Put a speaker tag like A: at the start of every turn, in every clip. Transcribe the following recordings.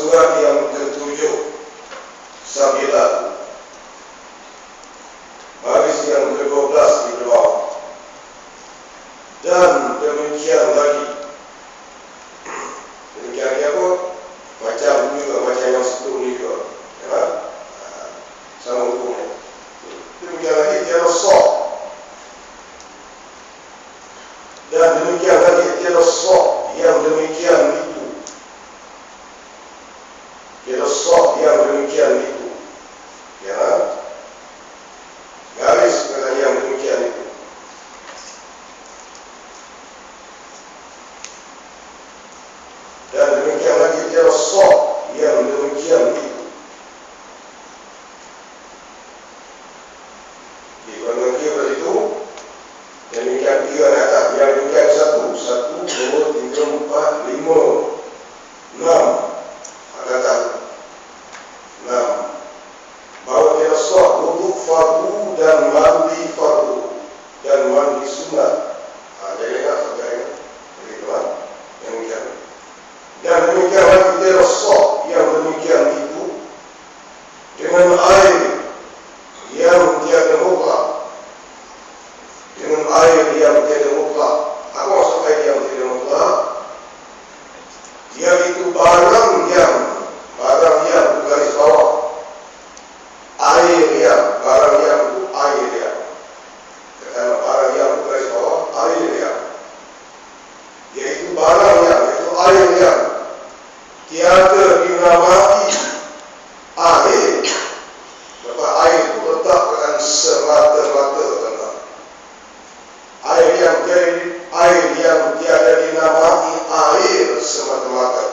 A: surat yang ke-7 Sambilan, baris yang ke-12 di bawah. Dan demikian lagi. Demikian dia pun macam juga macam yang satu ni juga, ya? Sama hukumnya. Demikian lagi tiada sok. Dan demikian lagi tiada sok yang demikian itu. Tiada sok yang demikian itu, ya? Garis pada yang demikian itu. Dan demikian lagi tiada sok yang demikian itu. Di kalangan kira itu, demikian tiga kata, yang demikian satu, dua, tiga, empat, lima, enam. Kata 6. Bahawa tiada sok wuduk fardu dan mandi fardu dan mandi sunat. Jadi ingat, saudara ingat. Begitu kan? Demikian. Dan demikian lagi tiada sok yang demikian itu dengan air yang tiada mutlak. Dengan air yang tiada mutlak. Apa maksud air yang tiada mutlak? Yaitu barang yang garis bawah. Air yang, barang yang itu air yang. Kata barang yang garis bawah, air yang. Yaitu barang yang, yaitu air yang tiada dinamai air. Sebab air itu letakkan semata-mata tentang air yang tiada dinamai air semata-mata,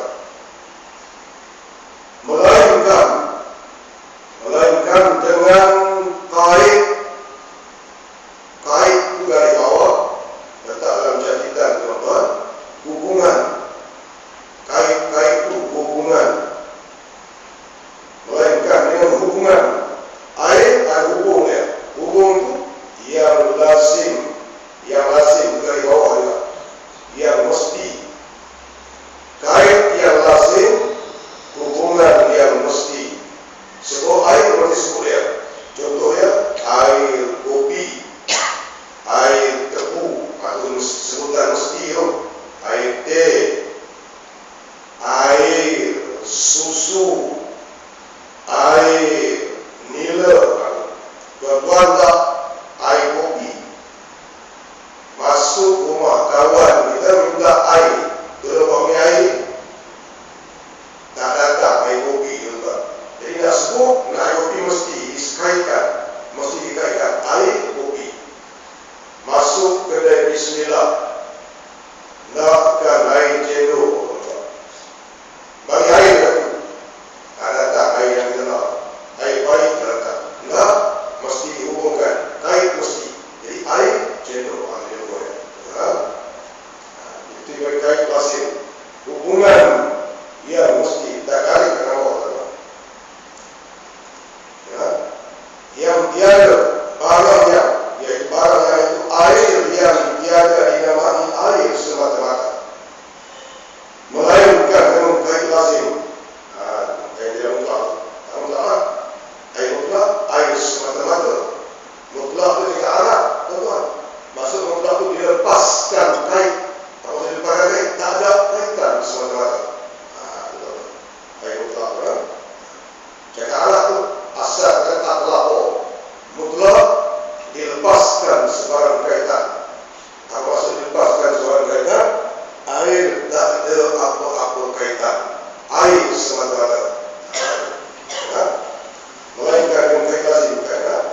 A: melainkan dengan kait itu dari bawah, letak dalam catatan tuan-tuan, hubungan. Kait itu hubungan, melainkan dengan hubungan. Air ada hubungnya. Hubung itu yang lazim dari bawah juga, yang mesti. Kait yang lazim, hubungan yang mesti. Sebab air berarti sebut dia. Contohnya air kopi, air tebu, atau sebutan mesti itu. Air teh, air susu, air nila. Tuan-tuan tak air kopi. Masuk rumah kawan kita minta air, terus air. Tak datang air kopi, tuan-tuan. Jadi nak sebut, nak air kopi mesti dikaitkan air kopi. Masuk kedai bismillah, nakkan air cendol. Bagi air tadi, tak datang air yang kita nak. Air baik tak datang. Nak, mesti dihubungkan. Kait mesti. Jadi air cendol. Itu bagi kait pasir. Hubungan yang mesti tak kali kenapa. Yang tiada barang yang, yaitu barang yang itu air yang tiada dinamai air semata-mata, melainkan dengan kait lazim. Kait tidak mutlak. Air mutlak, air semata-mata. Mutlak itu jika Arab, tuan-tuan. Maksud mutlak itu dilepaskan kait. Kalau dilepaskan kait, tak ada kaitan semata-mata. Air mutlak, kan? Cakap Arab itu asal kata pelapor. Mutlak dilepaskan sebarang kaitan. Apa maksud dilepaskan sebarang kaitan? Air tak ada apa-apa kaitan. Air semata-mata. Melainkan dengan kait lazim, kan?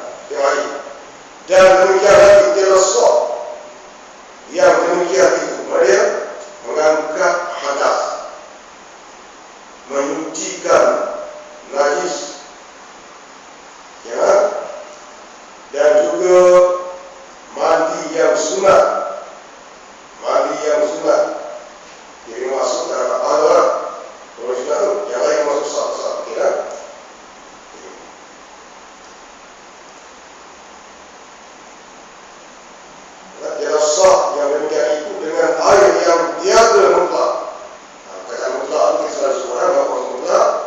A: Dan demikian lagi tiada sok yang demikian itu. Mereka mengangkat hadas, menyucikan najis, ya, dan juga mandi yang sunat. Jadi masuk dalam alat. Kalau sunat itu yang lain masuk sah-sah, ya. Tiada sok yang demikian itu dengan air yang tiada mutlak. Kata mutlak itu kita selalu suara bahawa mutlak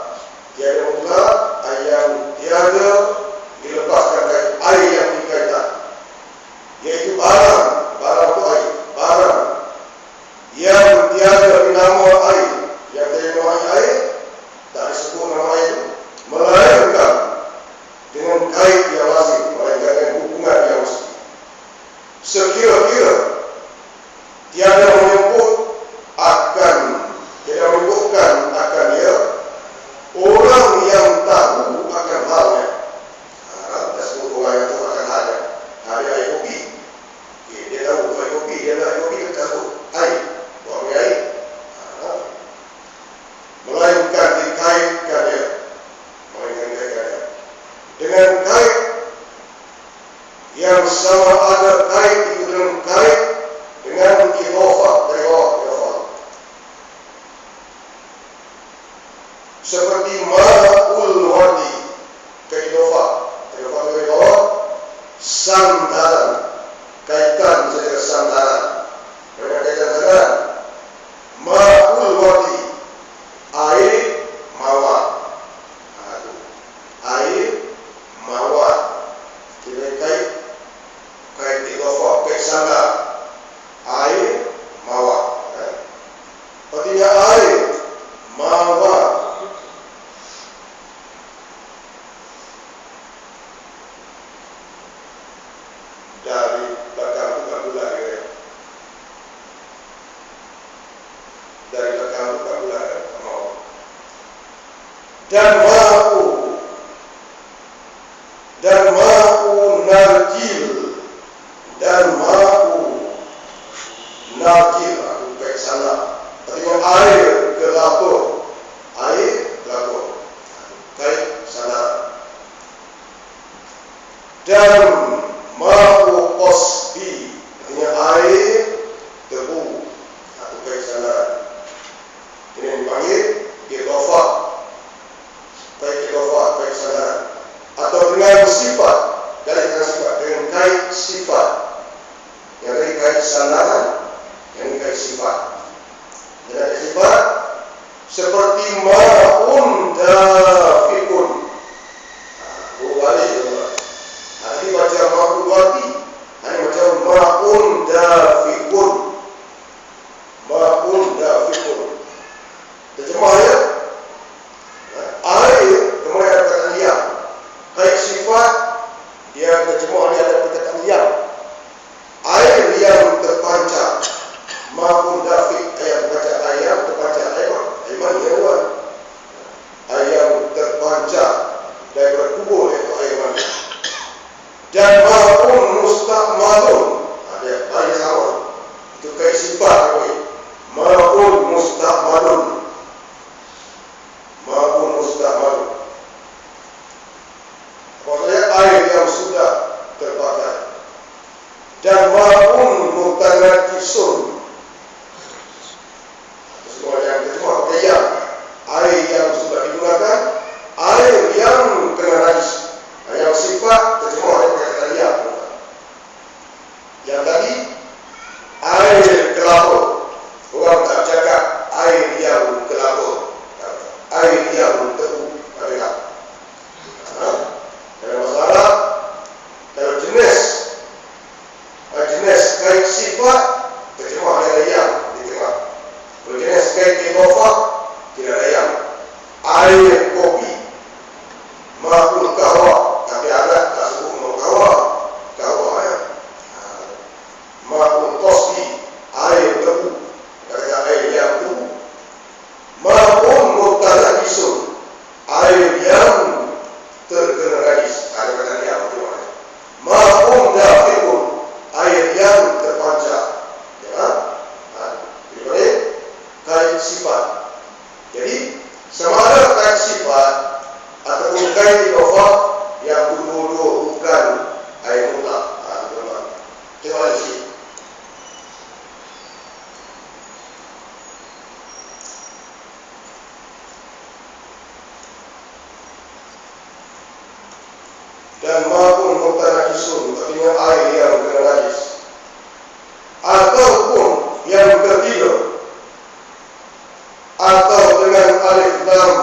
A: seperti ma'ul wardi kaidofa dari bawah sandaran, kaitan secara sandaran, dengan kaitan sandaran. Ma'ul wardi air mawar, air mawar, jadi kait idofa, kait sandar, air mawar. Artinya air mawar. Dari belakang bukan gula ya. Dari belakang bukan gula ya. Dan ma'u narjil, dan ma'u narjil, aku baik sana. Artinya air kelapa, air kelapa, baik sana. Dan ma'u qasbi, artinya air tebu, aku baik sana. Ini dipanggil idofa, baik idofa, baik sana. Atau dengan sifat, dengan sifat, dengan kait sifat, yang dari kait sandaran, yang kait sifat. Dengan sifat seperti ma'un dafiqun. Balik juga. Ini baca ma'ul wardi, ini baca ma'un dafiqun. Ma'un dafiqun. Terjemah ya. Air, kemudian ada perkataan liang. Kait sifat, dia terjemah, dia ada perkataan liang. Air yang terpancar, ma'un dafiq, ayat baca ayat terpancar, ayat mana ya? Air yang terpancar daripada kubur, itu air mandi. Dan ma'un musta'malun, ada air sama, itu kait sifat. Ma'un musta'malun, ma'un musta'malun, maksudnya air yang sudah terpakai. Dan ma'un mutanajisun, semua yang terjemah pakai yang, air yang sudah digunakan, air yang kena najis. Yang sifat terjemah oleh perkataan yang. Yang tadi air kelapa, orang tak cakap air yang kelapa, air yang tebu, ada. Kalau masalah, kalau jenis kait sifat terjemah oleh yang diterima. Kalau jenis kait idofa tidak ada yang. Air kopi, ma'ul kahwa, tapi ada tak sebut ma'ul kahwa ya. Ma'ul qasbi, air tebu, kata air yang tebu. Ma'un mutanajisun, air yang terkena najis, ada kata yang tebu. Ma'un dafiqun, air yang terpancar, ya. Jadi kait sifat. Jadi sama ada kait sifat ataupun kait idofa yang dua-dua bukan air mutlak. Terima kasih. Dan ma'un mutanajisun, artinya air yang kena najis. Ataupun yang ketiga, atau dengan alif lam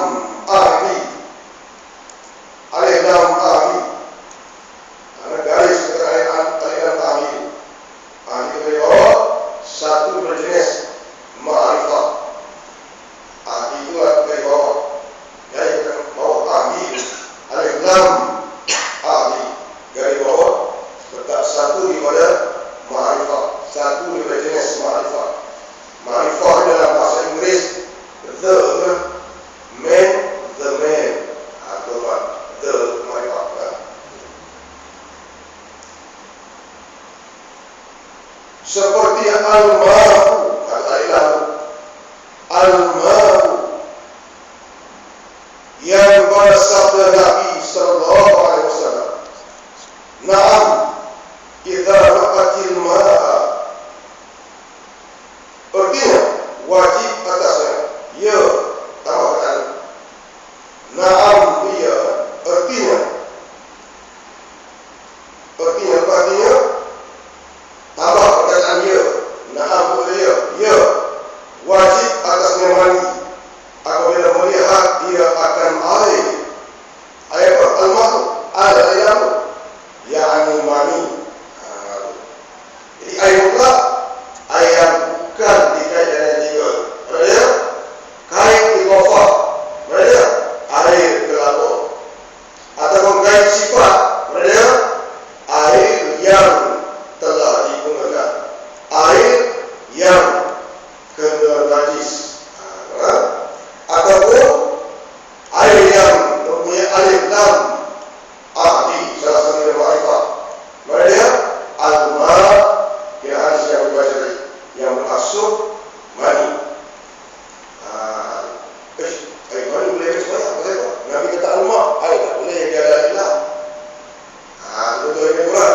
A: ahli, alif lam ahli, ada garis alif lam ahli. Ahli itu dari bawah, satu berjenis ma'rifah. Ahli itu dari bawah, dari bawah ahli, alif lam ahli, dari bawah letak satu daripada ma'rifah, satu daripada jenis ma'rifah. Ma'rifah dalam bahasa Inggeris the man, atau the ma'rifah. Seperti al-ma'u, kata ilah al-ma'u, yang pada sabda Nabi sallallahu alaihi wasallam, na'am idza ra'atil ma'a, artinya wajib atasnya, ya, tambah perkataan, Naam dia artinya tambah perkataan dia. Naam dia ya wajib atasnya mandi apabila melihat dia akan air al-ma'u al-ayam yakni mani. Jadi air mutlak air yang bukan dikait dengan tiga. Berarti kait idhofah, berarti air kelapa, ataupun kait sifat, berarti air yang telah digunakan, air yang kena najis, ataupun air yang mempunyai alif lam di salah satu dari ma'rifat, berarti al-ma yang hadis yang dibaca tadi yang bermaksud mani. Mani boleh semuanya, betul tak? Nabi kata al-ma, air tak boleh yang dia ada alif lam. Betul ini pula.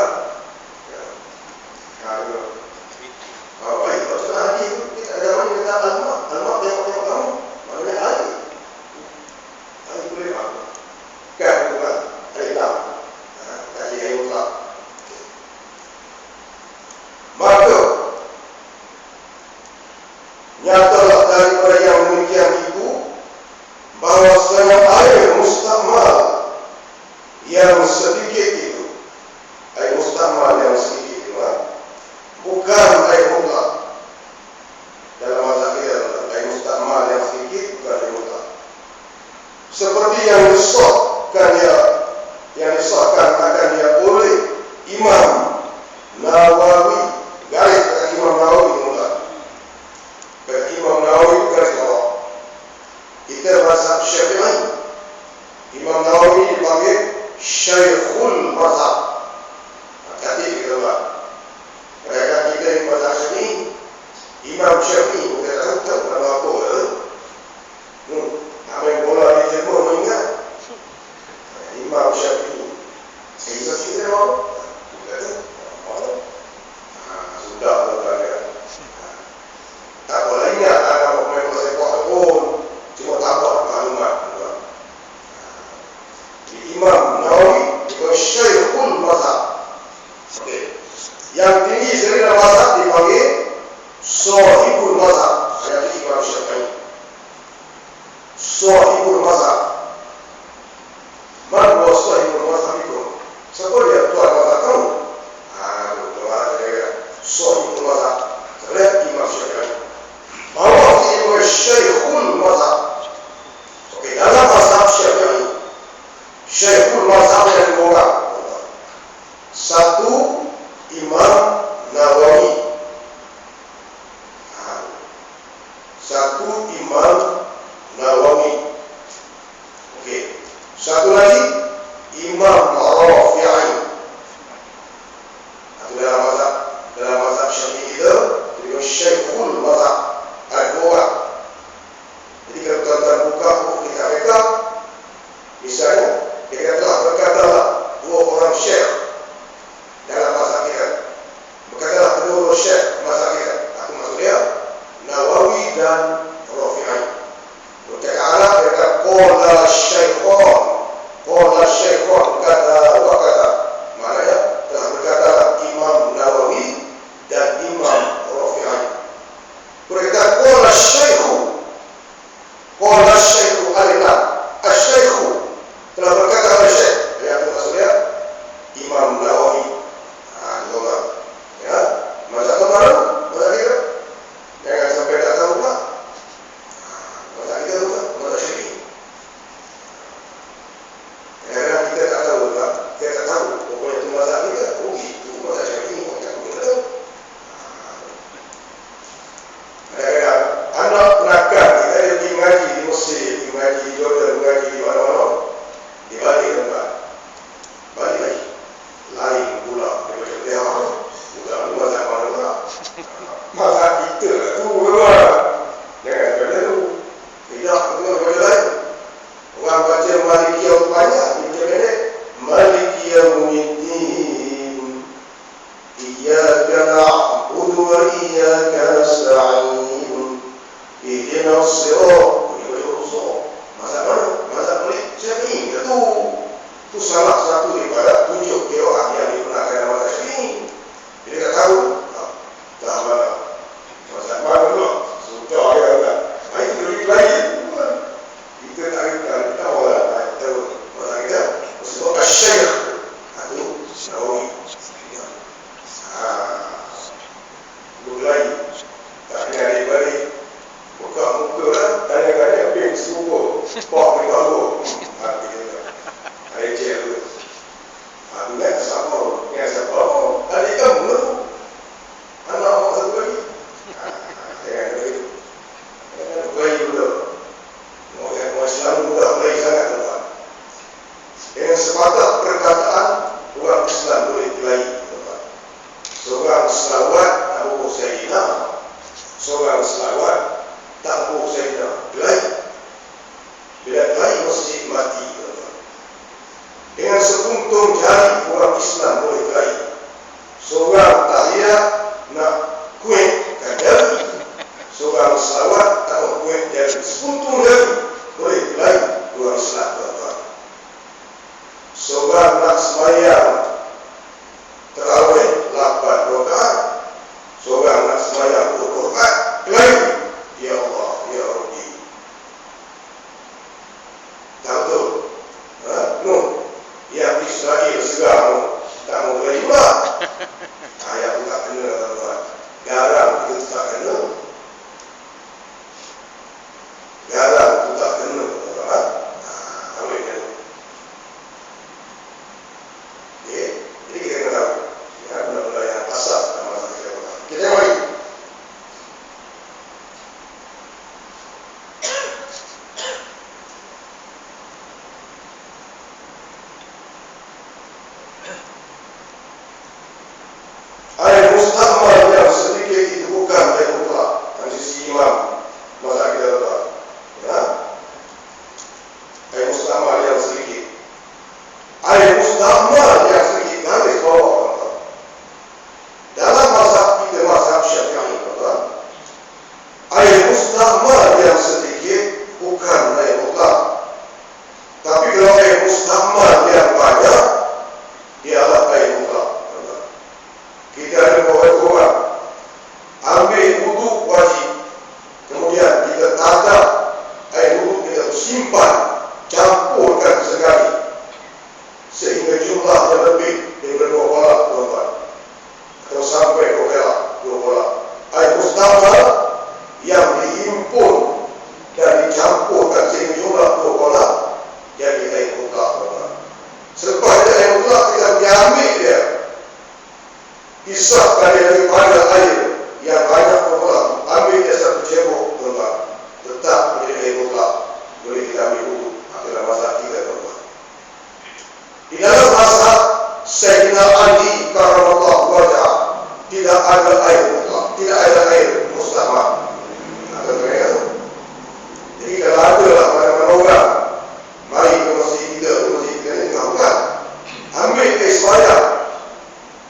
A: Baik, kalau hadis kita ada mana kata al-ma, tengok kamu, maknanya air. Air boleh tak? Kan, bukan alif lam. Tadi air mutlak. Maka nyatalah daripada yang demikian itu bahwasanya air mustakmal yang sedikit itu, air mustakmal yang sedikit itu bukan air mutlak. Dalam mazhab kita air mustakmal yang sedikit bukan air mutlak. Seperti yang disahkan akannya oleh Imam Nawawi, garis kata Imam Nawawi mutlak. Kata Imam Nawawi garis bawah. Kita mazhab Syafi'i. Imam Nawawi dipanggil Syekhul Mazhab. Hati-hati kita buat. Mereka kita di mazhab Syafi'i, Imam Syafi'i bukan tahu nama apa. Main bola di Jerman mengingat Imam Syafi'i. Saya kita mahu. Sudah berbagai. Tak boleh ingat ada pemain bola sepak pun cuma tambah maklumat. Imam Nawawi itu Syekhul Mazhab. Okey. Yang tinggi sekali dalam mazhab dipanggil Shahibul Mazhab. Saya Imam Syafi'i. Shahibul Mazhab. Mana buat Shahibul Mazhab itu? Siapa dia? Tuan mazhab tahu? Shahibul Mazhab. Saya Imam Syafi'i. Bawah ini Syekhul Mazhab. Okey, dalam mazhab Syafi'i, Syekhul Mazhab yang dibawa satu Imam Nawawi, satu Imam Nawawi. Okey, satu lagi Imam Rafi'i. Itu dalam mazhab Syafi'i itu dia Syekhul Mazhab ada dua orang. Jadi kalau tuan-tuan buka buku kitab mereka, misalnya dia telah berkatalah dua orang syekh dalam mazhab kita. Berkatalah kedua syekh mazhab kita. Aku maksud dia Nawawi dan Rafi'i. Bercakap Arab dia kata qala syaikhon kata wa kata. Maknanya telah berkatalah Imam Nawawi dan Imam Rafi'i. Mereka qala syaikhu alillah. Asy-syaikhu telah berkata oleh syekh. Ya, itu maksudnya Imam Nawawi. Itu ya. Mazhab baru, mazhab kita. Jangan sampai tak tahu pula. Mazhab kita tu mazhab Syafi'i. Kadang kita tak tahu pula. Kita tak tahu. Pokoknya itu mazhab kita. Oh, itu mazhab Syafi'i. Kadang-kadang anak penakar kita dia pergi mengaji di Mesir, pergi mengaji di Jordan, mengaji di mana-mana. Di Bali tempat. Bali lagi. Lain pula. Dia macam dia bukan tu mazhab mana pula. Mazhab kita tu memang. Jangan kata tu. Tidak, itu macam lain. Orang baca Malikiyah tu banyak. Dia macam ni. Malikiyah Mumiddin. Iyaka na'budu wa iyaka nasta'in. Ihdinas sirat. Ini macam rusuh. Mazhab mana? salah satu daripada 7 qiraat yang digunakan dalam mazhab Syafi'i. Jadi tak tahu tak mana mazhab mana dulu sudah ya kan. Itu lebih lain. Kita tak kita tahu lah. Kita mazhab kita sebab Asy-Syaikh itu Nawawi. Mulai tak kena dibalik buka muka lah, tanya-tanya ping serupa pak mereka tu ada cek tu ingat siapa adik kamu tu anak awak satu lagi jangan bayi dulu orang Islam mudah bayi sangat tuan. Dengan sepatah perkataan orang Islam boleh berlain tuan. Seorang selawat Abu Sayyidina, seorang selawat tak Abu Sayyidina berlain. Bila berlain mesti mati tuan. Dengan sepuntung jari orang Islam boleh berlain. Seorang tahiyat nak kuih jari, seorang selawat tak nak kuih jari, sepuntung jari boleh berlain orang Islam tuan. Seorang nak sembahyang tarawih 8 rakaat, seorang nak sembahyang 20 rakaat, berlain. Ya Allah, Ya Rabbi. Tak betul? No. Yang Israel sekarang tak mau berlain pula. Ayat tu tak kena tuan. Garam kita tak kena. Garam tu tak kena tuan. Ambil kan. Jadi kita kena tahu. Ya, benda-benda yang asal dalam masa kita. Kita tengok lagi. Ayat mustahmal yang sedikit itu bukan ayat mutlak. Dari sisi imam masa kita tahu. Ya? Ayat mustahmal yang sedikit. Ayat mustahmal yang sedikit garis bawah. Dalam mazhab kita, mazhab Syafi'i, ayat mustahmal yang sedikit bukan ayat mutlak. Tapi kalau ayat mustahmal yang banyak, ialah ayat mutlak. Kita ada beberapa orang ambil wuduk wajib, kemudian kita tadab air wuduk kita simpan, campurkan sekali sehingga jumlahnya lebih daripada 2 kolak tuan-tuan, atau sampai 2 kolak. Air mustahmal yang dihimpun dan dicampurkan sehingga jumlah 2 kolak jadi air mutlak tuan-tuan. Selepas dia air mutlak, kita diambil dia, pisahkan dia daripada air yang banyak berkolak, ambil dia satu cebok tuan-tuan, tetap menjadi air mutlak, boleh kita ambil wuduk. Dalam mazhab kita tuan-tuan. Di dalam mazhab Sayyidina Ali karramallahu wajhah tidak ada air mutlak, tidak ada air mustahmal. Jadi kalau ada lah mana-mana orang mari ke masjid kita ni tengah ambil air sembahyang,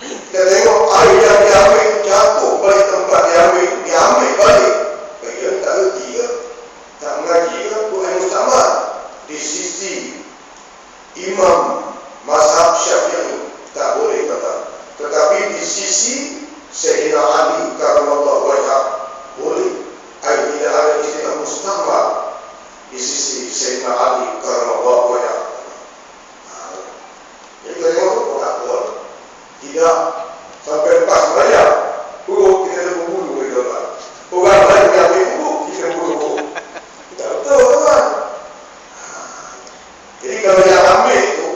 A: kita tengok air yang diambil jatuh balik tempat diambil balik. Bagi tak reti ke, tak mengaji ke, bukan mustahmal. Di sisi imam mazhab Syafi'i tak boleh kata. Tetapi di sisi Sayyidina Ali karramallahu wajhah boleh. Air tidak ada istilah mustahmal di sisi Sayyidina Ali karramallahu wajhah. Jadi kita tengok tak boleh. Tidak sampai lepas sembahyang buruk kita ada berbulu kita tuan. Orang lain yang ambil buruk kita buruk. Tak betul tuan. Jadi kalau yang ambil itu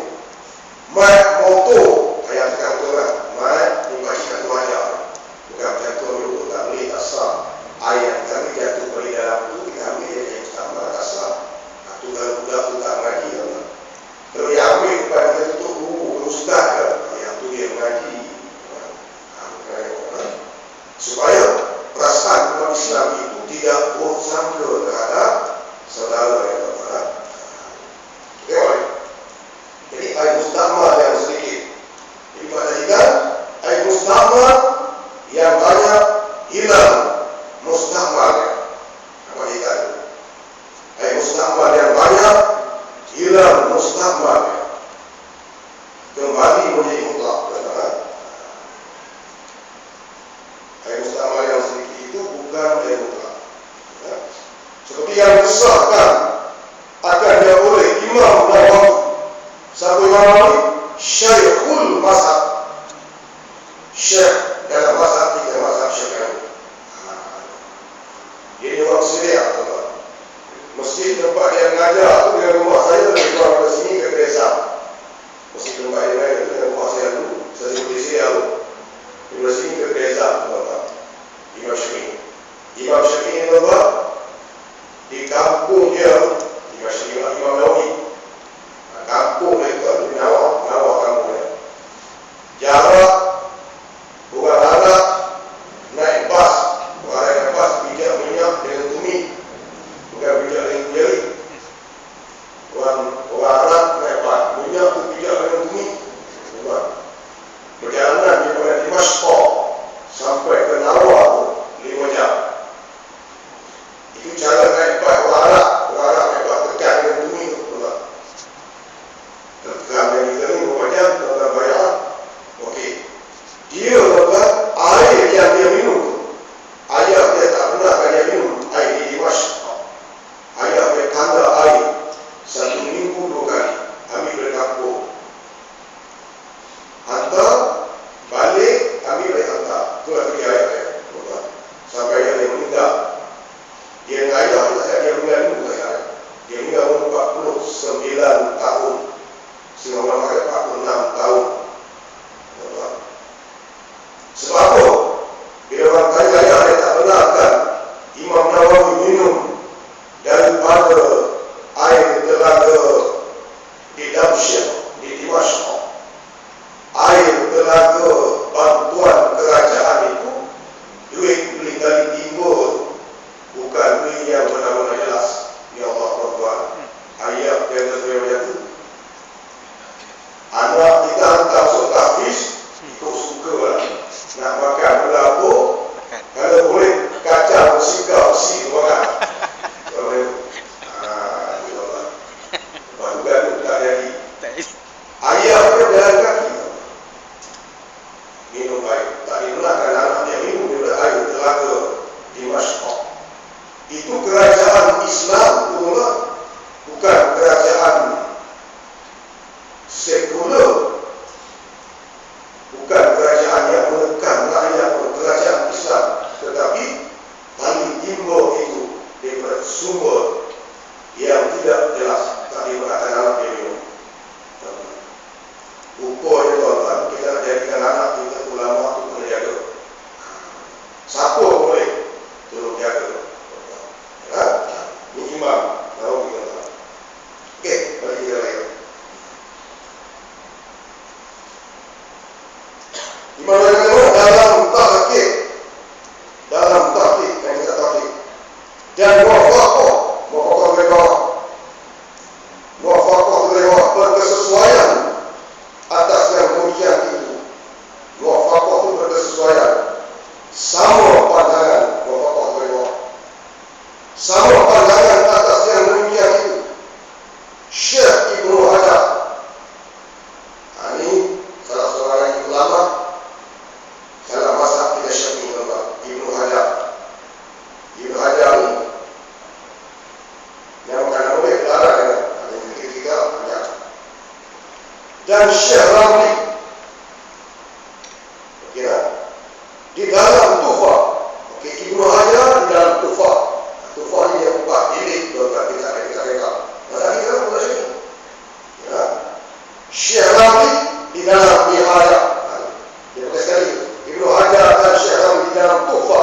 A: saya lebih kurang ke sini ke desa. Mesti tempat yang lain itu dengan kuasa yang dulu. Saya sebut di sini lalu. Di sini ke desa, Imam Syafi'i. Imam Syafi'i ini di kampung dia, Imam Syafi'i, Imam Nawawi. Kampung dia itu di Nawa kampungnya. Jarak bukan anak naik bas, bukan naik bas bijak minyak dengan tumi, bukan bijak dengan jari. Bukan anak naik bas minyak tu bijak dengan tumi. Bukan. Perjalanan daripada Dimashq sampai ke Nawa tu 5 jam. Itu cara naik bas orang Arab naik bas tekan dengan tumi tu. Bukan. Tekan dengan kita ni 5 jam, tuan bayar. Okey. Dia bukan air yang dia minum. Ayah dia tak pernah dia minum air di Dimashq. Ayah dia tanda air 1 minggu 2 kali. Ambil dari kampung. Hantar, balik, ambil balik hantar. Itulah pergi ayah dia. Bukan. Sampai ayah dia meninggal. Dia dengan ayah tu tak dia meninggal dulu saya. Dia meninggal umur 49 tahun. Sehingga orang kata 46 tahun. Sebab apa? Bila orang tanya ayah dia tak benarkan Imam Nawawi minum daripada air telaga di Damsyik, di Dimashq. Air telaga bantuan kerajaan itu duit beli kali timbul, bukan duit yang benar-benar jelas. Ya Allah Tuhan, ayat yang sesuai macam tu. Anak kita hantar masuk tahfiz, ikut suka lah. Nak makan pula apa, kalau boleh kacang sikap si makan. Kalau boleh, ya Allah. Lepas tu gaduh tak jadi. Ayah dia jalan kaki. Minum air. Tak dibenarkan anak dia minum daripada air telaga di Dimashq. Itu kerajaan Islam pula, bukan kerajaan sekular. Bukan kerajaan yang menekan rakyat, kerajaan Islam. Tetapi paling timbul itu daripada sumber yang tidak jelas. Tak dibenarkan anak dia minum. Rupanya tuan-tuan, kita nak jadikan anak kita ulama itu kena jaga. Siapa boleh tolong jaga. Ini imam. Tahu kita. Okey, balik kita lagi. Imam yang kedua dalam tahqiq. Dalam tahqiq, yang kita tahqiq. Dan muwafaqah mereka. Muwafaqah mereka berkesesuaian atas yang demikian itu. Muwafaqah itu berkesesuaian. Sama pandangan muwafaqah mereka. Sama pandangan atas yang demikian itu. Syekh Ibnu Hajar. Ini salah seorang ulama dalam mazhab kita Syafi'i, Ibnu Hajar. Ibnu Hajar ini yang bukan boleh berada dengan ketiga Hajar. Dan Syekh Ramli. Kira di dalam Tufah. Okey, Ibnu Hajar di dalam Tufah. Tufah ini yang 4 jilid, kita rekap. Mazhab kita pula sini. Ya. Syekh Ramli di dalam Nihayah. Dia pakai sekali. Ibnu Hajar dan Syekh Ramli di dalam Tufah.